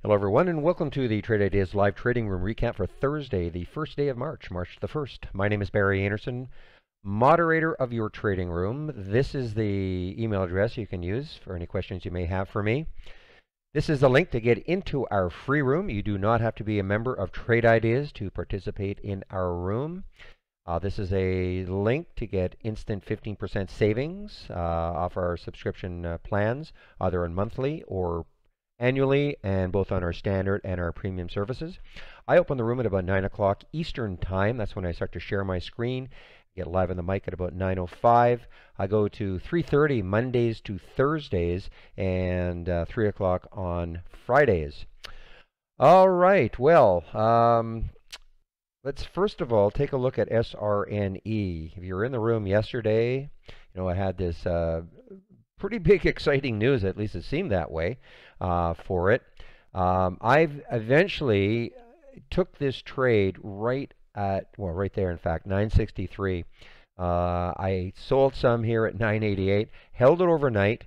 Hello everyone and welcome to the Trade Ideas Live Trading Room recap for Thursday, the first day of March, March the 1st. My name is Barry Anderson, moderator of your trading room. This is the email address you can use for any questions you may have for me. This is the link to get into our free room. You do not have to be a member of Trade Ideas to participate in our room. This is a link to get instant 15% savings off our subscription plans, either on monthly or annually, and both on our standard and our premium services. I open the room at about 9 o'clock Eastern time. That's when I start to share my screen. Get live on the mic at about 9:05. I go to 3:30 Mondays to Thursdays and 3 o'clock on Fridays. All right, well, let's first of all take a look at SRNE. If you were in the room yesterday, I had this pretty big exciting news, at least it seemed that way, for it. I've eventually took this trade right at, well, right there, in fact, 963. I sold some here at 988, held it overnight.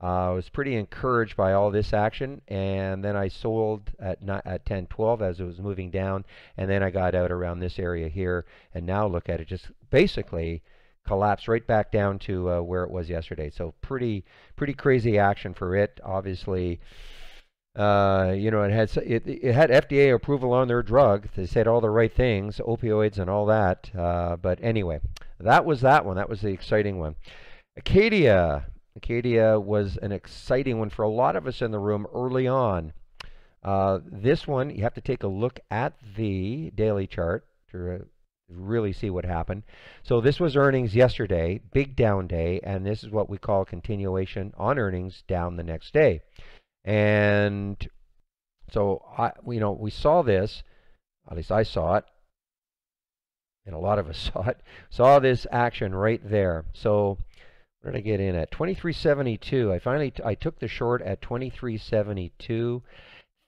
I was pretty encouraged by all this action, and then I sold at 1012 as it was moving down, and then I got out around this area here, and now look at it, just basically collapsed right back down to where it was yesterday. So pretty crazy action for it. Obviously, it had FDA approval on their drug. They said all the right things, opioids and all that. But anyway, that was that one. That was the exciting one. Acadia was an exciting one for a lot of us in the room early on. This one, you have to take a look at the daily chart to really see what happened. So this was earnings yesterday, big down day, and this is what we call continuation on earnings down the next day. And so we saw this, at least I saw it, and a lot of us saw this action right there. So where did I get in at? 2372. I took the short at 2372.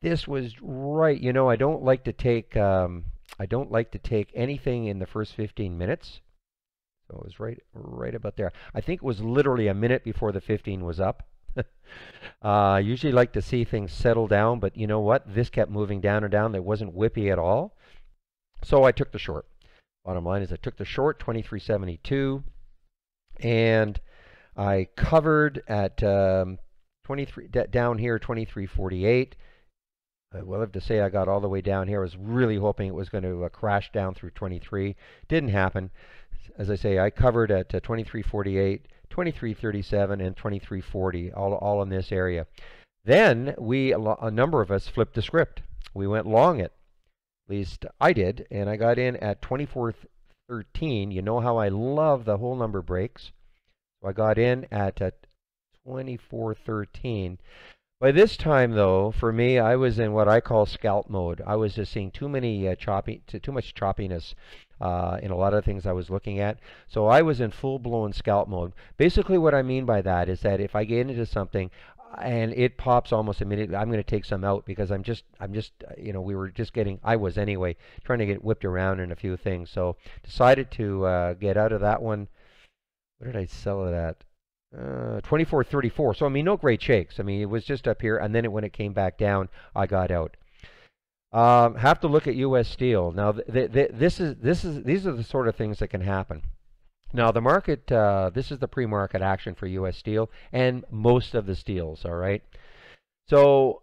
This was right. I don't like to take anything in the first 15 minutes. So it was right about there. I think it was literally a minute before the 15 was up. I usually like to see things settle down, but you know what? This kept moving down and down. There wasn't whippy at all. So I took the short. Bottom line is I took the short, 2372, and I covered at 23 down here, 2348. I will have to say I got all the way down here. I was really hoping it was going to crash down through 23. Didn't happen. As I say, I covered at 2348, 2337, and 2340, all in this area. Then a number of us flipped the script. We went long it. At least I did, and I got in at 2413. You know how I love the whole number breaks. So I got in at 2413. By this time, though, for me, I was in what I call scalp mode. I was just seeing too much choppiness in a lot of things I was looking at. So I was in full-blown scalp mode. Basically, what I mean by that is that if I get into something and it pops almost immediately, I'm going to take some out because I was anyway, trying to get whipped around in a few things. So decided to get out of that one. What did I sell it at? 2434. So no great shakes. It was just up here, and then when it came back down, I got out. Have to look at U.S. Steel. Now, these are the sort of things that can happen. Now, the market. This is the pre-market action for U.S. Steel and most of the steels. All right. So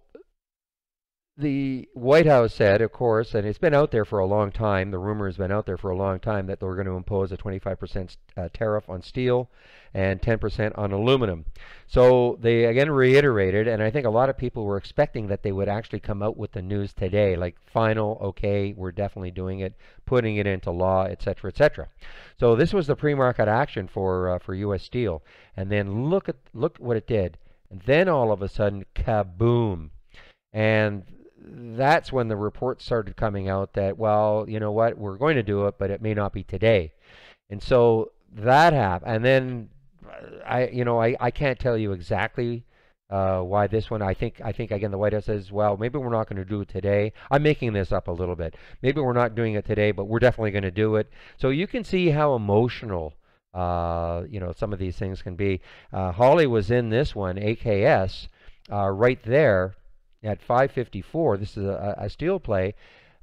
the White House said, of course, and it's been out there for a long time, the rumor has been out there for a long time, that they're going to impose a 25% tariff on steel and 10% on aluminum. So they again reiterated, and I think a lot of people were expecting that they would actually come out with the news today, like final, okay, we're definitely doing it, putting it into law, etc., etc. So this was the pre-market action for U.S. Steel, and then look what it did, and then all of a sudden, kaboom, and that's when the reports started coming out that, well, you know what, we're going to do it, but it may not be today. And so that happened. And then I can't tell you exactly why this one. I think again the White House says, well, maybe we're not going to do it today. I'm making this up a little bit. Maybe we're not doing it today, but we're definitely going to do it. So you can see how emotional some of these things can be. Holly was in this one, AKS, right there. at 554. This is a steal play.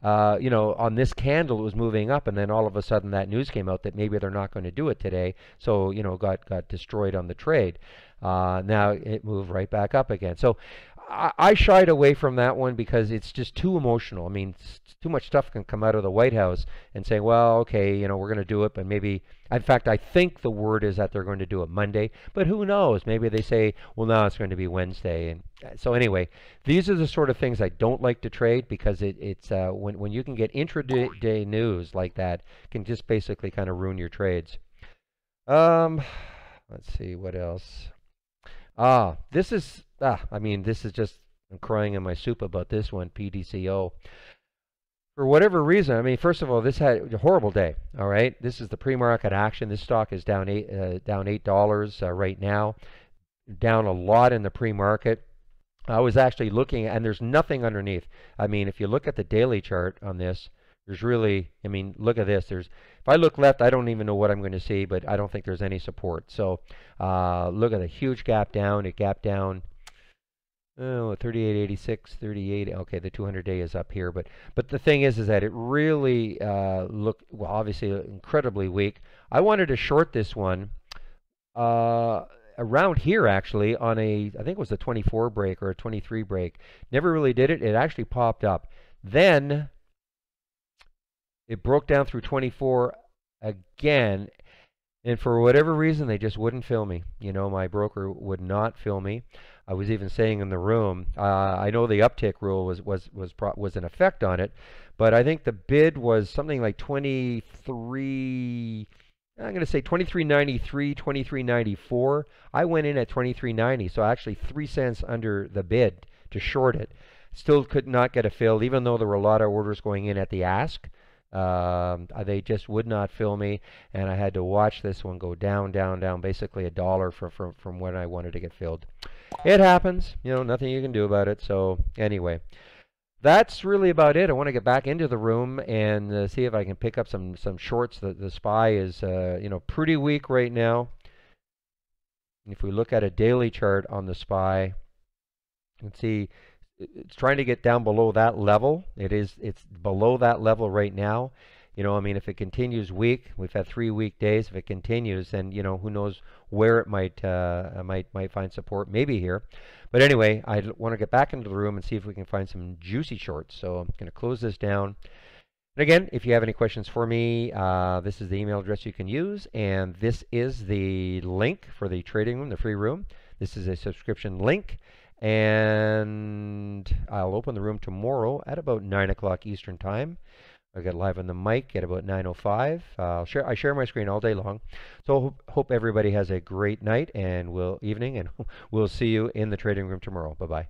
You know, on this candle it was moving up, and then all of a sudden that news came out that maybe they're not going to do it today. So, you know, got destroyed on the trade. Now it moved right back up again. So I shied away from that one because it's just too emotional. I mean, too much stuff can come out of the White House and say, well, okay, you know, we're going to do it, but maybe, in fact, I think the word is that they're going to do it Monday, but who knows? Maybe they say, well, no, it's going to be Wednesday. And so anyway, these are the sort of things I don't like to trade because it's when you can get intraday news like that, can just basically kind of ruin your trades. Let's see what else. I mean, this is just, I'm crying in my soup about this one, PDCO. For whatever reason, I mean, first of all, this had a horrible day. All right, this is the pre-market action. This stock is down $8 right now, down a lot in the pre-market. I was actually looking, and there's nothing underneath. I mean, if you look at the daily chart on this, there's really, I mean, look at this. If I look left, I don't even know what I'm going to see, but I don't think there's any support. So look at the huge gap down. It gapped down. Oh, 38.86, 38. Okay, the 200-day is up here, but the thing is that it really looked, well, obviously incredibly weak. I wanted to short this one around here actually on a, I think it was a 24 break or a 23 break. Never really did it. It actually popped up. Then it broke down through 24 again, and for whatever reason, they just wouldn't fill me. You know, my broker would not fill me. I was even saying in the room, I know the uptick rule was in effect on it, but I think the bid was something like 23. I'm going to say 23.93, 23.94. I went in at 23.90, so actually 3 cents under the bid to short it. Still could not get a fill, even though there were a lot of orders going in at the ask. They just would not fill me, and I had to watch this one go down, down, down, basically $1 from when I wanted to get filled. It happens, you know, nothing you can do about it. So anyway, that's really about it. I want to get back into the room and see if I can pick up some shorts. The SPY is you know, pretty weak right now. And if we look at a daily chart on the SPY, you can see it's trying to get down below that level. It's below that level right now. You know, I mean, if it continues weak, we've had 3 weak days. If it continues, then, you know, who knows where it might find support, maybe here. But anyway, I want to get back into the room and see if we can find some juicy shorts. So I'm going to close this down. And again, if you have any questions for me, this is the email address you can use, and this is the link for the trading room, the free room. This is a subscription link, and I'll open the room tomorrow at about 9 o'clock Eastern Time. I get live on the mic at about 9:05. I share my screen all day long. So hope everybody has a great night and evening, and we'll see you in the trading room tomorrow. Bye-bye.